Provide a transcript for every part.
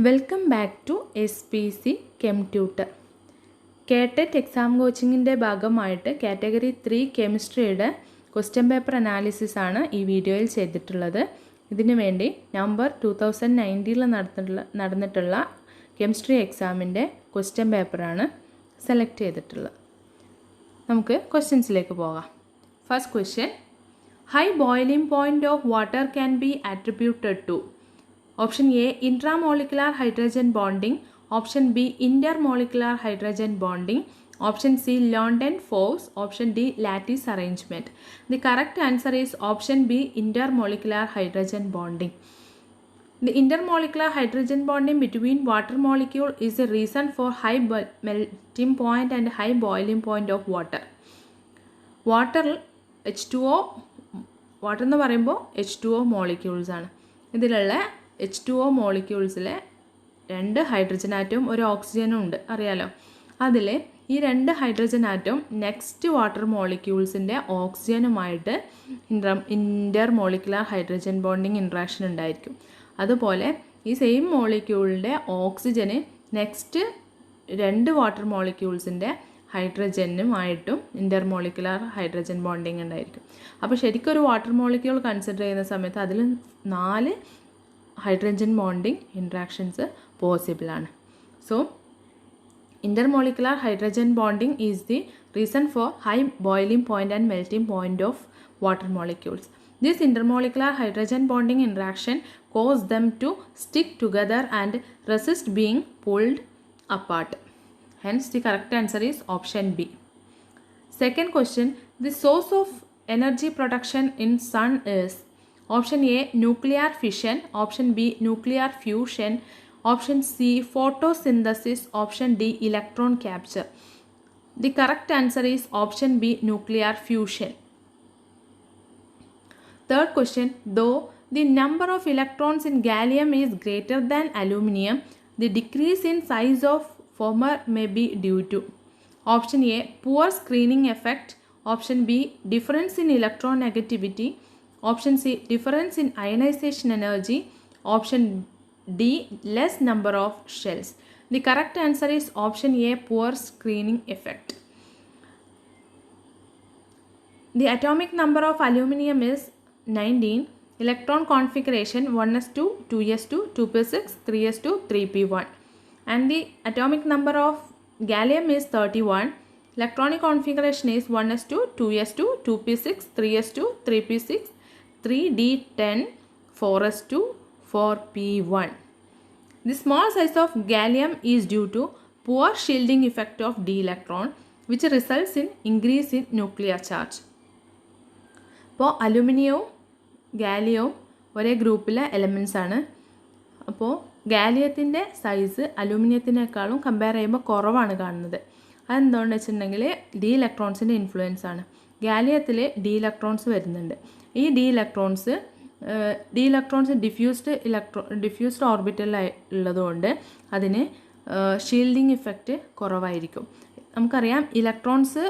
Welcome back to SPC chem tutor. KTET exam കോച്ചിങ്ങിൻ്റെ ഭാഗമായിട്ട് category 3 കെമിസ്ട്രിയുടെ ക്വസ്റ്റ്യൻ പേപ്പർ അനാലിസിസ് ആണ് ഈ വീഡിയോയിൽ ചെയ്തിട്ടുള്ളത്. ഇതിനു വേണ്ടി നവംബർ 2019 നടന്നിട്ടുള്ള കെമിസ്ട്രി എക്സാമിൻ്റെ ക്വസ്റ്റ്യൻ പേപ്പറാണ് സെലക്ട് ചെയ്തിട്ടുള്ളത്. നമുക്ക് ക്വസ്റ്റ്യൻസിലേക്ക് പോകാം. First question, high boiling point of water can be attributed to Option A, intramolecular hydrogen bonding. Option B, intermolecular hydrogen bonding. Option C, London force. Option D, lattice arrangement. The correct answer is option B, intermolecular hydrogen bonding. The intermolecular hydrogen bonding between water molecule is a reason for high melting point and high boiling point of water. Water H2O, water എന്ന് പറയുമ്പോൾ H2O molecules ആണ്. ഇതിലുള്ള H2O മോളിക്യൂൾസിലെ 2 hydrogen ആറ്റവും ഒരു ഓക്സിജനും ഉണ്ട്, അറിയാലോ. അതിൽ ഈ 2 ഹൈഡ്രജൻ ആറ്റവും നെക്സ്റ്റ് വാട്ടർ മോളിക്യൂൾസിൻ്റെ ഓക്സിജനുമായിട്ട് ഇൻ്റർമോളിക്കുലർ ഹൈഡ്രജൻ ബോണ്ടിങ് ഇൻട്രാക്ഷൻ ഉണ്ടായിരിക്കും. അതുപോലെ ഈ സെയിം മോളിക്യൂളിൻ്റെ ഓക്സിജന് നെക്സ്റ്റ് 2 വാട്ടർ മോളിക്യൂൾസിൻ്റെ ഹൈഡ്രജനുമായിട്ടും ഇൻ്റർമോളിക്കുലർ ഹൈഡ്രജൻ ബോണ്ടിങ് ഉണ്ടായിരിക്കും. അപ്പോൾ ശരിക്കും ഒരു വാട്ടർ മോളിക്യൂൾ കൺസിഡർ ചെയ്യുന്ന സമയത്ത് അതിൽ 4 hydrogen bonding interactions possible ആണ്. So intermolecular hydrogen bonding is the reason for high boiling point and melting point of water molecules. This intermolecular hydrogen bonding interaction cause them to stick together and resist being pulled apart. Hence the correct answer is option B. Second question, the source of energy production in sun is Option A, nuclear fission. Option B, nuclear fusion. Option C, photosynthesis. Option D, electron capture. The correct answer is option B, nuclear fusion. Third question, though the number of electrons in gallium is greater than aluminium, the decrease in size of former may be due to Option A, poor screening effect. Option B, difference in electronegativity. Option C, difference in ionization energy. Option D, less number of shells. The correct answer is option A, poor screening effect. The atomic number of aluminium is 19. Electron configuration 1s2, 2s2, 2p6, 3s2, 3p1. And the atomic number of gallium is 31. Electronic configuration is 1s2, 2s2, 2p6, 3s2, 3p6, 3d10, 4s2, 4p1. The small size of gallium is due to poor shielding effect of d electron, which results in increase in nuclear charge. അപ്പോൾ അലുമിനിയവും ഗാലിയവും ഒരേ ഗ്രൂപ്പിലെ elements ആണ്. അപ്പോൾ ഗാലിയത്തിൻ്റെ size അലുമിനിയത്തിനേക്കാളും compare ചെയ്യുമ്പോൾ കുറവാണ് കാണുന്നത്. അതെന്താണെന്ന് വെച്ചിട്ടുണ്ടെങ്കിൽ ഡി ഇലക്ട്രോൺസിൻ്റെ ഇൻഫ്ലുവൻസ് ആണ്. ഗാലിയത്തിൽ ഡി ഇലക്ട്രോൺസ് വരുന്നുണ്ട്. ഈ ഡി ഇലക്ട്രോൺസ് ഡിഫ്യൂസ്ഡ് ഓർബിറ്റലിൽ ഉള്ളതുകൊണ്ട് അതിന് ഷീൽഡിങ് ഇഫക്റ്റ് കുറവായിരിക്കും. നമുക്കറിയാം ഇലക്ട്രോൺസ്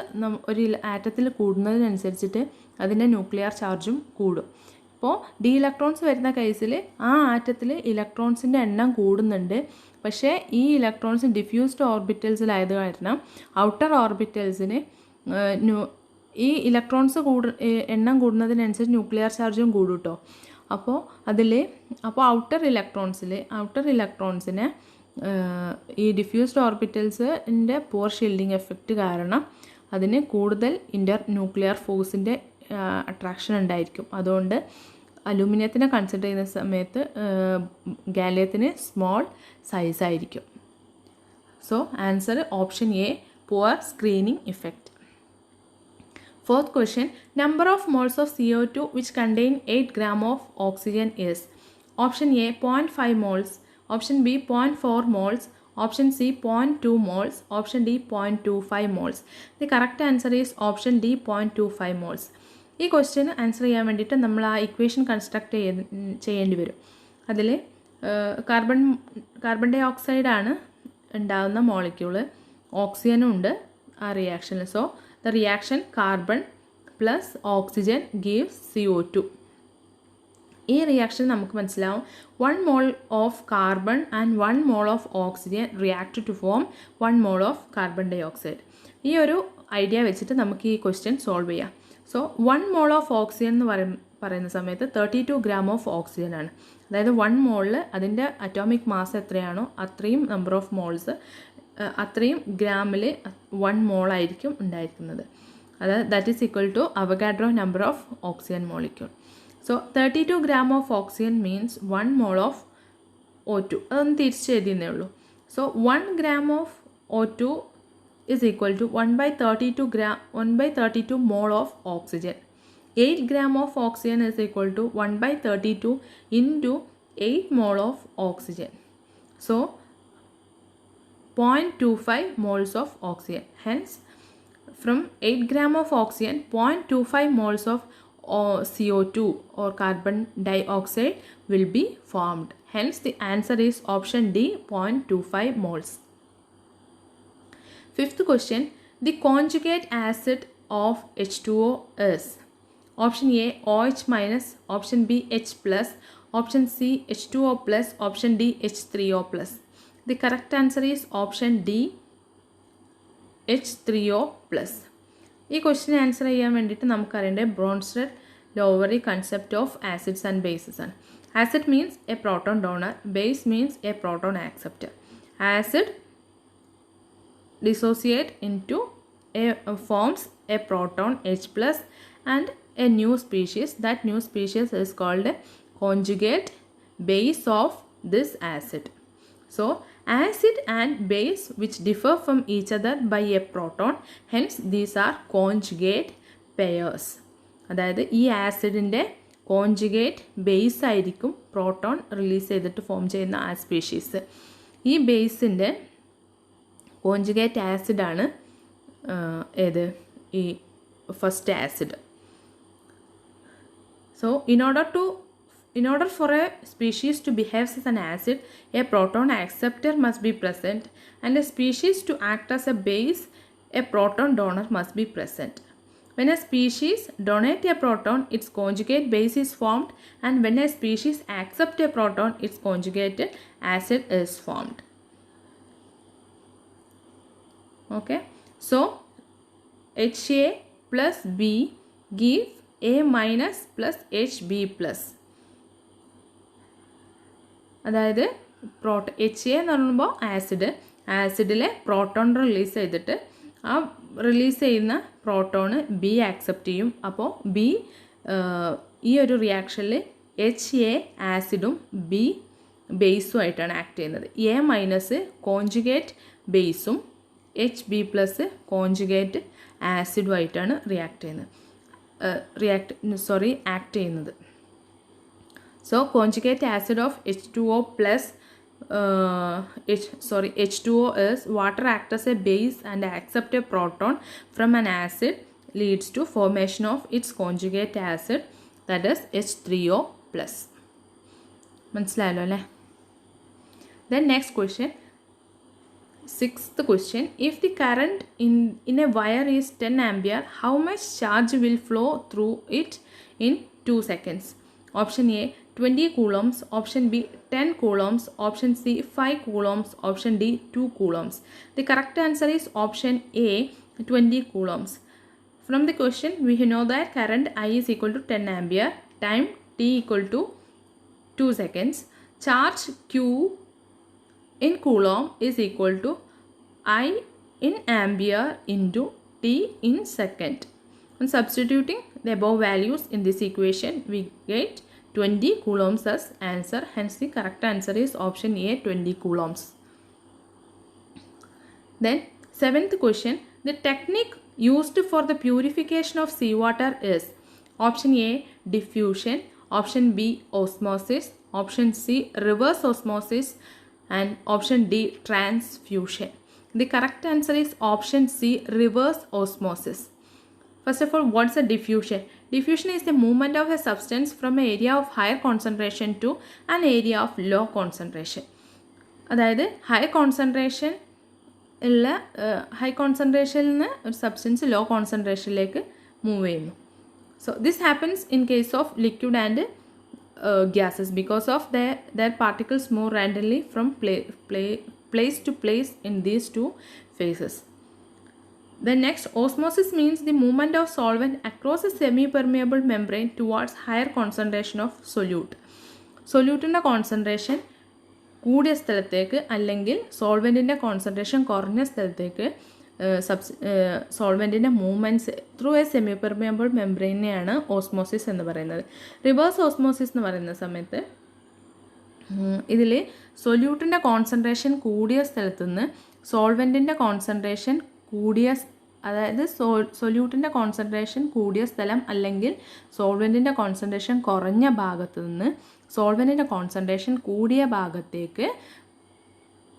ഒരു ആറ്റത്തിൽ കൂടുന്നതിനനുസരിച്ചിട്ട് അതിൻ്റെ ന്യൂക്ലിയർ ചാർജും കൂടും. അപ്പോൾ ഡി ഇലക്ട്രോൺസ് വരുന്ന കേസിൽ ആ ആറ്റത്തിൽ ഇലക്ട്രോൺസിൻ്റെ എണ്ണം കൂടുന്നുണ്ട്. പക്ഷേ ഈ ഇലക്ട്രോൺസ് ഡിഫ്യൂസ്ഡ് ഓർബിറ്റൽസിലായത് കാരണം ഔട്ടർ ഓർബിറ്റൽസിന് ഈ ഇലക്ട്രോൺസ് എണ്ണം കൂടുന്നതിനനുസരിച്ച് ന്യൂക്ലിയർ ചാർജും കൂടും കേട്ടോ. അപ്പോൾ ഔട്ടർ ഇലക്ട്രോൺസിനെ ഈ ഡിഫ്യൂസ്ഡ് ഓർബിറ്റൽസിൻ്റെ പോർ ഷീൽഡിങ് എഫക്റ്റ് കാരണം അതിന് കൂടുതൽ ന്യൂക്ലിയർ ഫോഴ്സിൻ്റെ അട്രാക്ഷൻ ഉണ്ടായിരിക്കും. അതുകൊണ്ട് അലൂമിനിയത്തിനെ കൺസിഡർ ചെയ്യുന്ന സമയത്ത് ഗാലിയത്തിന് സ്മോൾ സൈസ് ആയിരിക്കും. So answer option A, poor screening effect. Fourth question, number of moles of CO2 which contain 8 gram of oxygen is Option A, 0.5 moles. Option B, 0.4 moles. Option C, 0.2 moles. Option D, 0.25 moles. The correct answer is option D, 0.25 moles. ഈ question answer ചെയ്യാൻ വേണ്ടിയിട്ട് നമ്മൾ ആ equation construct ചെയ്യേണ്ടി വരും. അതിൽ carbon dye ഓക്സൈഡാണ് ഉണ്ടാകുന്ന molecule, ഓക്സിജനും ഉണ്ട് ആ റിയാക്ഷനിൽ. So the reaction carbon plus oxygen gives CO2. ഈ റിയാക്ഷൻ നമുക്ക് മനസ്സിലാവും 1 mole of carbon and 1 mole of oxygen react to form 1 mole of carbon dioxide. ഈ ഒരു ഐഡിയ വെച്ചിട്ട് നമുക്ക് ഈ ക്വസ്റ്റ്യൻ സോൾവ് ചെയ്യാം. സോ 1 mole of oxygen എന്ന് പറയുന്ന സമയത്ത് 32 gram of oxygen ആണ്. അതായത് 1 മോളിൽ അതിൻ്റെ അറ്റോമിക് മാസ് എത്രയാണോ അത്രയും നമ്പർ ഓഫ് മോൾസ് അത്രയും ഗ്രാമിൽ 1 മോളായിരിക്കും ഉണ്ടായിരിക്കുന്നത്. അതായത് that is equal to Avogadro number of oxygen molecule. So 32 gram of oxygen means 1 mole of O2. അതൊന്ന് തിരിച്ച് എഴുതിയെന്നേ ഉള്ളൂ. So 1 gram of O2 is equal to 1/32 mole of oxygen. 8 gram of oxygen is equal to 1/32 into 8 mole of oxygen. So 0.25 moles of oxygen. Hence from 8 gram of oxygen 0.25 moles of CO2 or carbon dioxide will be formed. Hence the answer is option D, 0.25 moles. Fifth question, the conjugate acid of H2O is option A OH minus, option B H plus, option C H2O plus, option D H3O plus. The correct answer is option D, H3O plus. ഈ question answer ചെയ്യാൻ വേണ്ടിയിട്ട് നമുക്കറിയേണ്ടത് Bronsted Lowry concept of acids and bases ആണ്. Acid means a proton donor, base means a proton acceptor. Acid dissociate into forms a proton H plus and a new species. That new species is called a conjugate base of this acid. So acid and base which differ from each other by a proton, hence these are conjugate pairs. അതായത് ഈ ആസിഡിൻ്റെ conjugate base ആയിരിക്കും proton release ചെയ്തിട്ട് form ചെയ്യുന്ന ആ species. ഈ ബേസിൻ്റെ conjugate ആസിഡാണ് ഏത് ഈ first acid. So in order for a species to behave as an acid, a proton acceptor must be present, and a species to act as a base, a proton donor must be present. When a species donate a proton, its conjugate base is formed, and when a species accept a proton, its conjugate acid is formed. Okay, so HA plus B give A minus plus HB plus. അതായത് HA എന്ന് പറയുമ്പോൾ ആസിഡിലെ proton release ചെയ്തിട്ട് ആ release ചെയ്യുന്ന proton B accept ചെയ്യും. അപ്പോൾ B ഈ ഒരു റിയാക്ഷനിൽ HA ആസിഡും ബി ബേസും ആയിട്ടാണ് ആക്ട് ചെയ്യുന്നത്. എ മൈനസ് കോൺജുഗേറ്റ് ബേസും HB പ്ലസ് കോൺജുഗേറ്റ് ആസിഡും ആയിട്ടാണ് ആക്ട് ചെയ്യുന്നത്. So conjugate acid of H2O plus H2O is water acts as a base and accept a proton from an acid leads to formation of its conjugate acid, that is H3O plus. മനസ്സിലായല്ലോ അല്ലേ? Then next question, sixth question, if the current in a wire is 10 ampere, how much charge will flow through it in 2 seconds? Option A 20 coulombs, option B 10 coulombs, option C 5 coulombs, option D 2 coulombs. The correct answer is option A 20 coulombs. From the question we know that current I is equal to 10 ampere, time T equal to 2 seconds, charge Q in coulomb is equal to I in ampere into T in second. On substituting the above values in this equation, we get 20 coulombs as answer. Hence the correct answer is option A 20 coulombs. Then seventh question, the technique used for the purification of seawater is option A diffusion, option B osmosis, option C reverse osmosis, and option D transfusion. The correct answer is option C reverse osmosis. First of all, what's a diffusion? Diffusion is the movement of a substance from an area of higher concentration to an area of low concentration. അതായത് high കോൺസെൻട്രേഷനിൽ നിന്ന് ഒരു substance law കോൺസെൻട്രേഷനിലേക്ക് move ചെയ്യുന്നു. So this happens in case of liquid and gases because of their particles move randomly from place to place in these two phases. The next, osmosis means the movement of solvent across a semi-permeable membrane towards higher concentration of solute. സൊല്യൂട്ടിൻ്റെ concentration കൂടിയ സ്ഥലത്തേക്ക് അല്ലെങ്കിൽ സോൾവെൻറ്റിൻ്റെ concentration കുറഞ്ഞ സ്ഥലത്തേക്ക് സോൾവെൻറ്റിൻ്റെ movements through a semi permeable മെംബ്രെയിനെയാണ് osmosis എന്ന് പറയുന്നത്. റിവേഴ്സ് ഓസ്മോസിസ് എന്ന് പറയുന്ന സമയത്ത് ഇതിൽ സൊല്യൂട്ടിൻ്റെ കോൺസെൻട്രേഷൻ കൂടിയ സ്ഥലത്തുനിന്ന് സോൾവെൻറ്റിൻ്റെ കോൺസെൻട്രേഷൻ അതായത് സൊല്യൂട്ടിൻ്റെ കോൺസെൻട്രേഷൻ കൂടിയ സ്ഥലം അല്ലെങ്കിൽ സോൾവെൻറ്റിൻ്റെ കോൺസെൻട്രേഷൻ കുറഞ്ഞ ഭാഗത്തു നിന്ന് സോൾവെൻറ്റിൻ്റെ കോൺസെൻട്രേഷൻ കൂടിയ ഭാഗത്തേക്ക്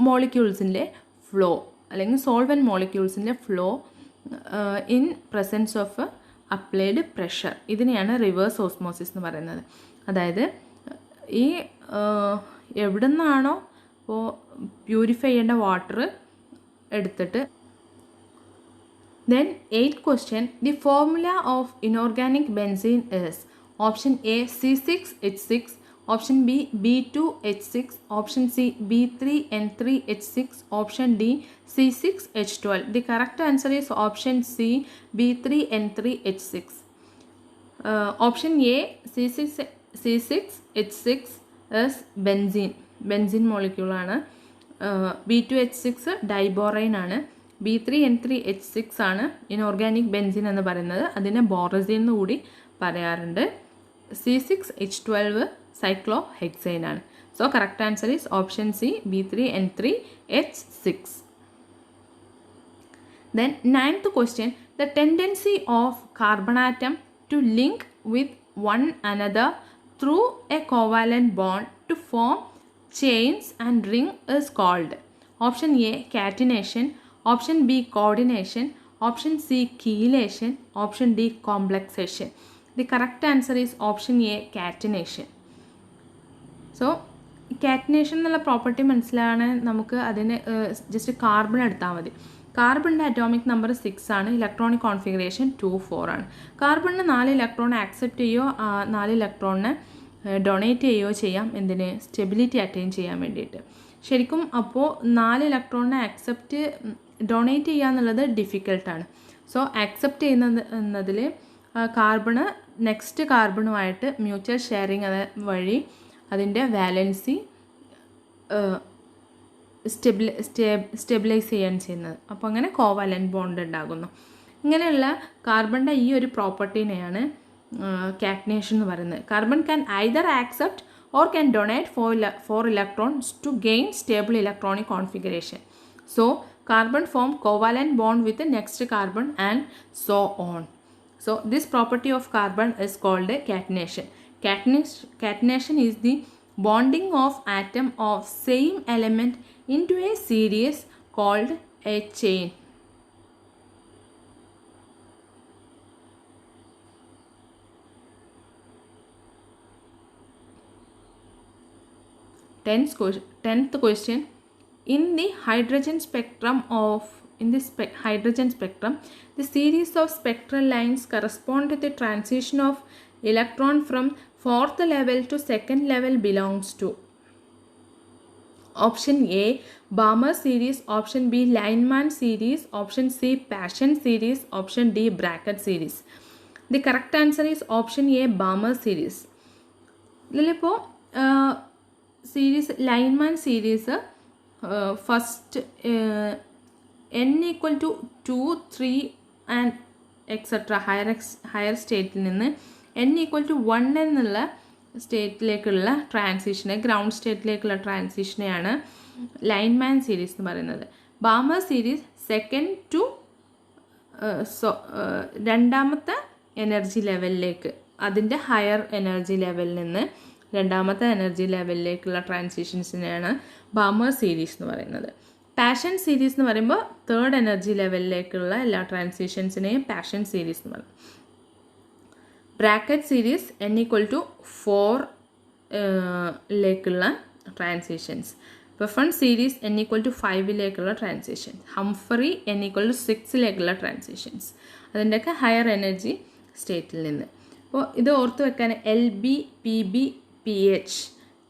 മോളിക്യൂൾസിൻ്റെ ഫ്ലോ അല്ലെങ്കിൽ സോൾവെൻറ്റ് മോളിക്യൂൾസിൻ്റെ flow in presence of applied pressure, ഇതിനെയാണ് റിവേഴ്സ് ഓസ്മോസിസ് എന്ന് പറയുന്നത്. അതായത് ഈ എവിടെ നിന്നാണോ ഇപ്പോൾ പ്യൂരിഫൈ ചെയ്യേണ്ട വാട്ടർ എടുത്തിട്ട്. Then 8th question, the formula of inorganic benzene is option A C6H6, option B B2H6, option C B3N3H6, option D C6H12. The correct answer is option C B3N3H6. Option A C6H6 is benzene molecule ആണ്. B2H6 diborane ആണ്. B3N3H6 ആണ് inorganic benzene എന്ന് പറയുന്നത്. അതിനെ ബോറസിൻ എന്ന് കൂടി പറയാറുണ്ട്. C6H12 cyclohexane ആണ്. So correct answer is option C B3N3H6. Then 9th question, the tendency of carbon atom to link with one another through a covalent bond to form chains and ring is called. Option A catenation, option B coordination, option C chelation, option D complexation. The correct answer is option A catenation. So catenation എന്നുള്ള property മനസ്സിലാണ്. നമുക്ക് അതിന് just carbon എടുത്താൽ മതി. കാർബണിൻ്റെ atomic number 6 ആണ്. Electronic configuration 2,4 ആണ്. കാർബണിന് 4 electron accept ചെയ്യുകയോ 4 ഇലക്ട്രോണിനെ ഡൊണേറ്റ് ചെയ്യുകയോ ചെയ്യാം. എന്തിന്? സ്റ്റെബിലിറ്റി അറ്റൈൻ ചെയ്യാൻ വേണ്ടിയിട്ട്. ശരിക്കും അപ്പോൾ 4 ഇലക്ട്രോണിനെ ഡൊണേറ്റ് ചെയ്യുക എന്നുള്ളത് ഡിഫിക്കൽട്ടാണ്. സോ ആക്സെപ്റ്റ് എന്നതിൽ കാർബണ് നെക്സ്റ്റ് കാർബണുമായിട്ട് മ്യൂച്വൽ ഷെയറിങ് വഴി അതിൻ്റെ വാലൻസി സ്റ്റെബിലൈസ് ചെയ്യാൻ ചെയ്യുന്നത്. അപ്പോൾ അങ്ങനെ കോവാലൻറ്റ് ബോണ്ട് ഉണ്ടാകുന്നു. ഇങ്ങനെയുള്ള കാർബണിൻ്റെ ഈ ഒരു പ്രോപ്പർട്ടീനെയാണ് കാറ്റനേഷൻ എന്ന് പറയുന്നത്. Carbon can either accept or can donate 4 electrons to gain stable electronic configuration. So carbon form covalent bond with the next carbon and so on. So this property of carbon is called catenation. Catenation is the bonding of atom of same element into a series called a chain. Tenth question, in the hydrogen spectrum the series of spectral lines correspond to the transition of electron from 4th level to 2nd level belongs to option A Balmer series, option B Lineman series, option C Paschen series, option D Brackett series. The correct answer is option A Balmer series. ഇതിലിപ്പോൾ series lineman series first n equal to 2, 3 and etc. Higher സ്റ്റേറ്റിൽ നിന്ന് n equal to 1 എന്നുള്ള സ്റ്റേറ്റിലേക്കുള്ള ട്രാൻസിഷനെ, ground സ്റ്റേറ്റിലേക്കുള്ള ട്രാൻസിഷനെയാണ് lineman series എന്ന് പറയുന്നത്. Balmer series second to രണ്ടാമത്തെ energy ലെവലിലേക്ക്, അതിൻ്റെ higher energy ലെവലിൽ നിന്ന് രണ്ടാമത്തെ എനർജി ലെവലിലേക്കുള്ള ട്രാൻസിഷൻസിനെയാണ് ബാമർ സീരീസ് എന്ന് പറയുന്നത്. പാഷൻ സീരീസ് എന്ന് പറയുമ്പോൾ തേർഡ് എനർജി ലെവലിലേക്കുള്ള എല്ലാ ട്രാൻസിഷൻസിനെയും പാഷൻ സീരീസ് എന്ന് പറയും. Brackett series n equal to 4 ലേക്കുള്ള transitions. Pfund series n equal to 5ലേക്കുള്ള transition. Humphrey n equal to 6ലേക്കുള്ള ട്രാൻസിഷൻസ്, അതിൻ്റെയൊക്കെ ഹയർ എനർജി സ്റ്റേറ്റിൽ നിന്ന്. അപ്പോൾ ഇത് ഓർത്ത് വെക്കാൻ LB, PB, PH.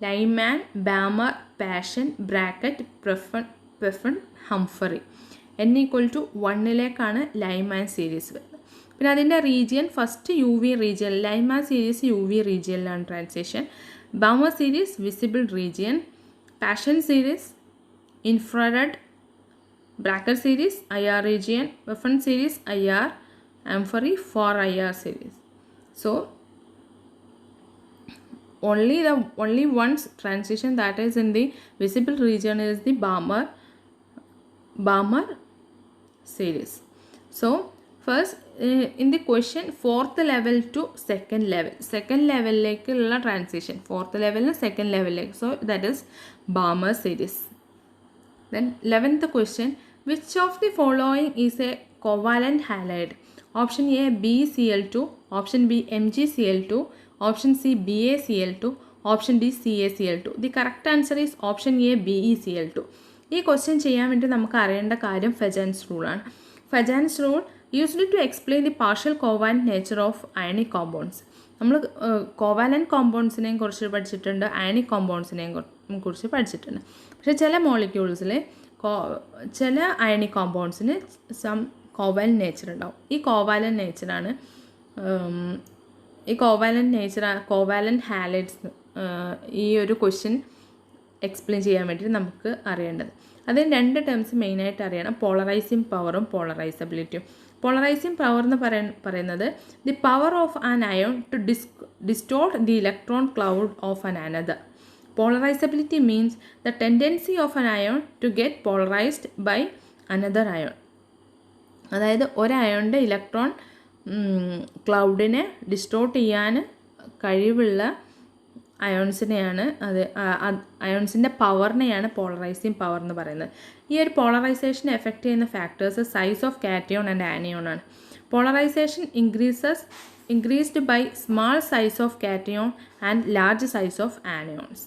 Lyman, Balmer, Passion, Brackett, Preffen, Humphrey. N equal to 1 Lyman series. പിന്നെ അതിൻ്റെ region first U V region, Lyman series U V റീജിയനിലാണ് transition. Balmer series visible region, Paschen series infrared, Brackett series IR region, Preffen series IR, Amphory for IR series. So only one transition that is in the visible region is the Balmer series. So first in the question, fourth level to second level lekkulla transition, fourth level and second level like, so that is Balmer series. Then 11th question, which of the following is a covalent halide? Option A BeCl2, option B MgCl2, option C BaCl2, option D CaCl2. The correct answer is option A BeCl2. ഈ question ചെയ്യാൻ വേണ്ടി നമുക്ക് അറിയേണ്ട കാര്യം Fajans റൂളാണ്. Fajans rule used to explain the partial covalent nature of ionic compounds. നമ്മൾ covalent കോമ്പൗണ്ട്സിനെയും കുറിച്ച് പഠിച്ചിട്ടുണ്ട്, അയണിക് കോമ്പൗണ്ട്സിനെയും കുറിച്ച് പഠിച്ചിട്ടുണ്ട്. പക്ഷേ ചില മോളിക്യൂൾസിൽ ചില അയണിക് കോമ്പൗണ്ട്സിന് സം കോവാലന്റ് നേച്ചർ ഉണ്ടാവും. ഈ കോവാലന്റ് ഹാലൈഡ്സ് ഈ ഒരു ക്വസ്റ്റ്യൻ എക്സ്പ്ലെയിൻ ചെയ്യാൻ വേണ്ടിയിട്ട് നമുക്ക് അറിയേണ്ടത്. അതിന് രണ്ട് ടേംസ് മെയിനായിട്ട് അറിയണം, പോളറൈസിങ് പവറും പോളറൈസബിലിറ്റിയും. പോളറൈസിങ് പവർ എന്ന് പറയുന്നത് the power of an ion to distort the electron cloud of an another. Polarizability means the tendency of an ion to get polarized by another ion. അതായത് ഒരു അയോണിൻ്റെ ഇലക്ട്രോൺ ക്ലൗഡിനെ distort ചെയ്യാൻ കഴിവുള്ള അയോൺസിനെയാണ് അയോൺസിൻ്റെ പവറിനെയാണ് polarising power എന്ന് പറയുന്നത്. ഈ ഒരു പോളറൈസേഷനെ എഫക്റ്റ് ചെയ്യുന്ന factors size of cation and anion ആണ്. Polarisation increased by small size of cation and large size of anions.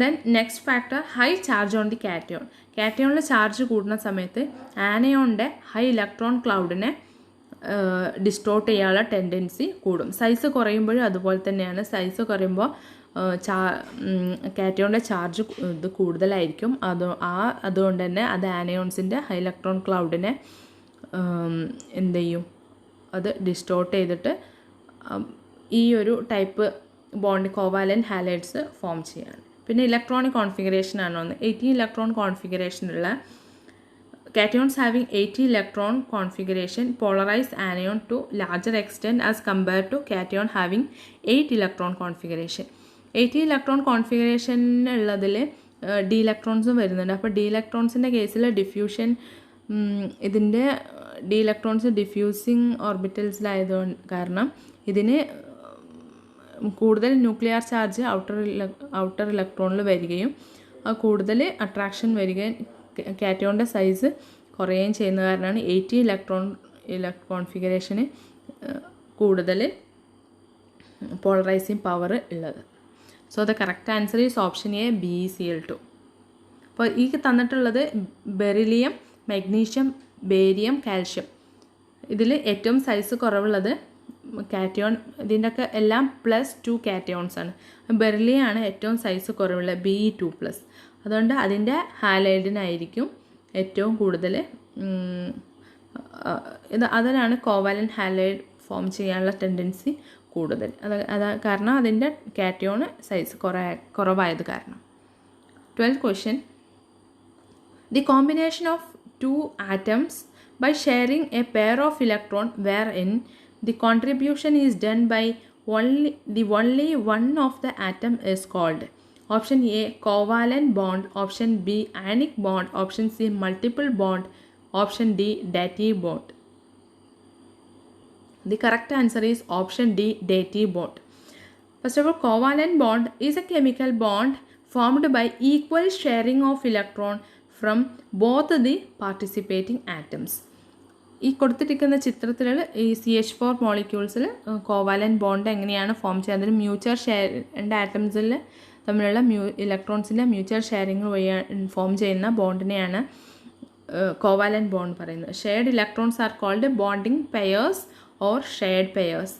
Then next factor, high charge on the cation. കാറ്റയോണിൽ ചാർജ് കൂടുന്ന സമയത്ത് ആനയോണിൻ്റെ ഹൈ ഇലക്ട്രോൺ ക്ലൗഡിനെ ഡിസ്റ്റോർട്ട് ചെയ്യാനുള്ള tendency കൂടും. Size കുറയുമ്പോഴും അതുപോലെ തന്നെയാണ്. സൈസ് കുറയുമ്പോൾ കാറ്റയോണിൻ്റെ ചാർജ് ഇത് കൂടുതലായിരിക്കും. അതുകൊണ്ട് തന്നെ അത് ആനയോൺസിൻ്റെ ഹൈ ഇലക്ട്രോൺ ക്ലൗഡിനെ എന്ത് ചെയ്യും, അത് ഡിസ്റ്റോർട്ട് ചെയ്തിട്ട് ഈ ഒരു type bond covalent halides form ചെയ്യാണ്. പിന്നെ ഇലക്ട്രോണിക് കോൺഫിഗറേഷൻ ആണ് ഒന്ന്. 18 ഇലക്ട്രോൺ കോൺഫിഗറേഷനുള്ള cations having 80 electron configuration polarise anion to larger extent as compare to cation having 8 electron configuration. 80 electron കോൺഫിഗറേഷനുള്ളതിൽ ഡി ഇലക്ട്രോൺസും വരുന്നുണ്ട്. അപ്പോൾ ഡി ഇലക്ട്രോൺസിൻ്റെ കേസിൽ ഡിഫ്യൂഷൻ, ഇതിൻ്റെ ഡി ഇലക്ട്രോൺസ് ഡിഫ്യൂസിങ് ഓർബിറ്റൽസിലായതുകൊണ്ട് കാരണം ഇതിന് കൂടുതൽ ന്യൂക്ലിയർ ചാർജ് ഔട്ടർ ഇലക്ട്രോണിൽ വരികയും കൂടുതൽ അട്രാക്ഷൻ വരികയും കാറ്റയോണിൻ്റെ സൈസ് കുറയുകയും ചെയ്യുന്ന കാരണമാണ് 80 ഇലക്ട്രോൺ കോൺഫിഗറേഷന് കൂടുതൽ പോളറൈസിങ് പവർ ഉള്ളത്. So the correct answer is option A BeCl2. അപ്പോൾ ഈ തന്നിട്ടുള്ളത് ബെറിലിയം, മഗ്നീഷ്യം, ബേരിയം, കാൽഷ്യം. ഇതിൽ ഏറ്റവും സൈസ് കുറവുള്ളത് കാറ്റയോൺ. ഇതിൻ്റെയൊക്കെ എല്ലാം +2 കാറ്റയോൺസ് ആണ്. ബെറിലിയാണ് ഏറ്റവും സൈസ് കുറവുള്ള Be2+. അതുകൊണ്ട് അതിൻ്റെ ഹാലൈഡിനായിരിക്കും ഏറ്റവും കൂടുതൽ അതിനാണ് കോവാലന്റ് ഹാലൈഡ് ഫോം ചെയ്യാനുള്ള ടെൻഡൻസി കൂടുതൽ. കാരണം അതിൻ്റെ കാറ്റയോൺ സൈസ് കുറവായത് കാരണം. 12th question, the combination of two atoms by sharing a pair of electrons wherein the contribution is done by only one of the atom is called. Option A covalent bond, option B ionic bond, option C multiple bond, option D dative bond. The correct answer is option D dative bond. First of all, covalent bond is a chemical bond formed by equal sharing of electron from both the participating atoms. ഈ കൊടുത്തിരിക്കുന്ന ചിത്രത്തിൽ ഈ CH4 മോളിക്യൂൾസിൽ covalent bond എങ്ങനെയാണ് form ചെയ്യുന്നത്, അതിന് mutual share ആറ്റംസിൽ തമ്മിലുള്ള ഇലക്ട്രോൺസിൻ്റെ മ്യൂച്വൽ ഷെയറിങ് വഴി ഫോം ചെയ്യുന്ന ബോണ്ടിനെയാണ് കോവാലന്റ് ബോണ്ട് പറയുന്നത്. Shared electrons are called bonding pairs or shared pairs.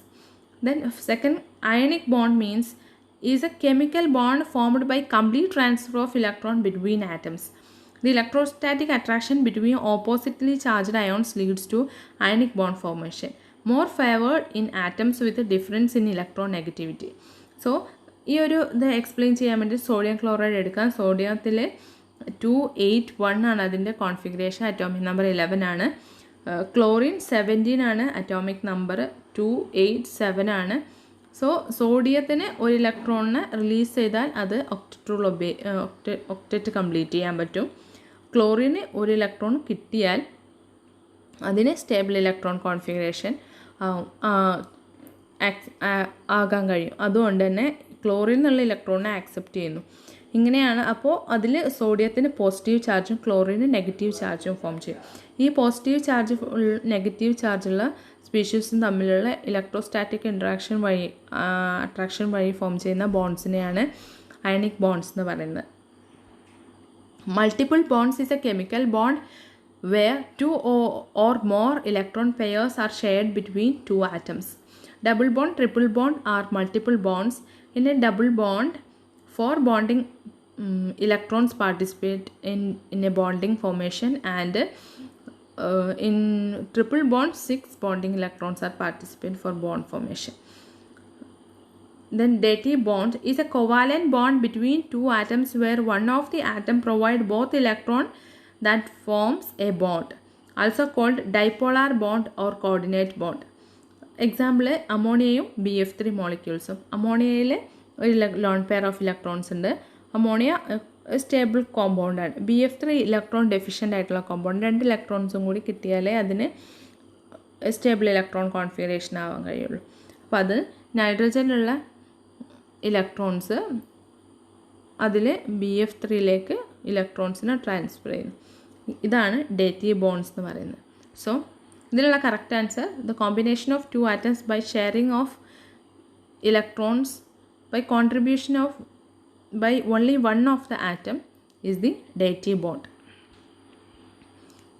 Then second, ionic bond means is a chemical bond formed by complete transfer of electron between atoms. The electrostatic attraction between oppositely charged ions leads to ionic bond formation, more favored in atoms with a difference in electronegativity. So, ഈ ഒരു ഇത് explain ചെയ്യാൻ വേണ്ടി sodium chloride എടുക്കാം. സോഡിയത്തിൽ 281 ആണ് അതിൻ്റെ configuration, atomic number 11 ആണ്. Chlorine 17 ആണ്, അറ്റോമിക് നമ്പർ 287 ആണ്. സോ സോഡിയത്തിന് ഒരു ഇലക്ട്രോണിനെ റിലീസ് ചെയ്താൽ അത് ഒക്ടറ്റ് കംപ്ലീറ്റ് ചെയ്യാൻ പറ്റും. ക്ലോറിന് ഒരു ഇലക്ട്രോൺ കിട്ടിയാൽ അതിന് സ്റ്റേബിൾ ഇലക്ട്രോൺ കോൺഫിഗറേഷൻ ആകാൻ കഴിയും. അതുകൊണ്ട് തന്നെ ക്ലോറിൻ എന്നുള്ള ഇലക്ട്രോണിനെ ആക്സെപ്റ്റ് ചെയ്യുന്നു. ഇങ്ങനെയാണ്. അപ്പോൾ അതിൽ സോഡിയത്തിന് പോസിറ്റീവ് ചാർജും ക്ലോറിന് നെഗറ്റീവ് ചാർജും ഫോം ചെയ്യും. ഈ പോസിറ്റീവ് ചാർജ് നെഗറ്റീവ് ചാർജുള്ള സ്പീഷീസും തമ്മിലുള്ള ഇലക്ട്രോസ്റ്റാറ്റിക് ഇൻട്രാക്ഷൻ വഴി അട്രാക്ഷൻ വഴി ഫോം ചെയ്യുന്ന ബോൺസിനെയാണ് അയണിക് ബോൺസ് എന്ന് പറയുന്നത്. Multiple bonds is a chemical bond where two or more electron pairs are shared between two atoms. Double bond, triple bond are multiple bonds. In a double bond, 4 bonding electrons participate in a bonding formation, and in triple bond 6 bonding electrons are participate for bond formation. Then dative bond is a covalent bond between two atoms where one of the atom provide both electron that forms a bond, also called dipolar bond or coordinate bond. Example അമോണിയയും BF3 മോളിക്യൂൾസും. അമോണിയയിൽ ഒരു lone pair of electrons ഉണ്ട്. Ammonia stable കോമ്പൗണ്ടാണ്. BF3 electron deficient ആയിട്ടുള്ള compound. 2 ഇലക്ട്രോൺസും കൂടി കിട്ടിയാലേ അതിന് സ്റ്റേബിൾ ഇലക്ട്രോൺ കോൺഫിഗറേഷൻ ആവാൻ കഴിയുള്ളൂ. അപ്പോൾ അത് നൈട്രജനിലുള്ള ഇലക്ട്രോൺസ് അതിൽ BF3യിലേക്ക് ഇലക്ട്രോൺസിനെ ട്രാൻസ്ഫർ ചെയ്യുന്നു. ഇതാണ് ഡേറ്റീവ് ബോൺസ് എന്ന് പറയുന്നത്. സോ ഇതിനുള്ള correct answer, the combination of 2 atoms by sharing of electrons by contribution of by only one of the atom is the dative bond.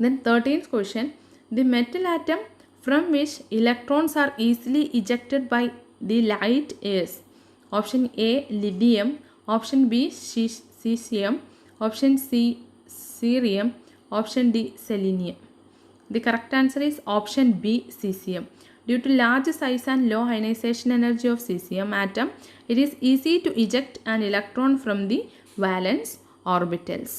Then 13th question, the metal atom from which electrons are easily ejected by the light is option A lithium, option B cesium, option C cerium, option D selenium. The correct answer is option B cesium. Due to large size and low ionization energy of cesium atom, it is easy to eject an electron from the valence orbitals.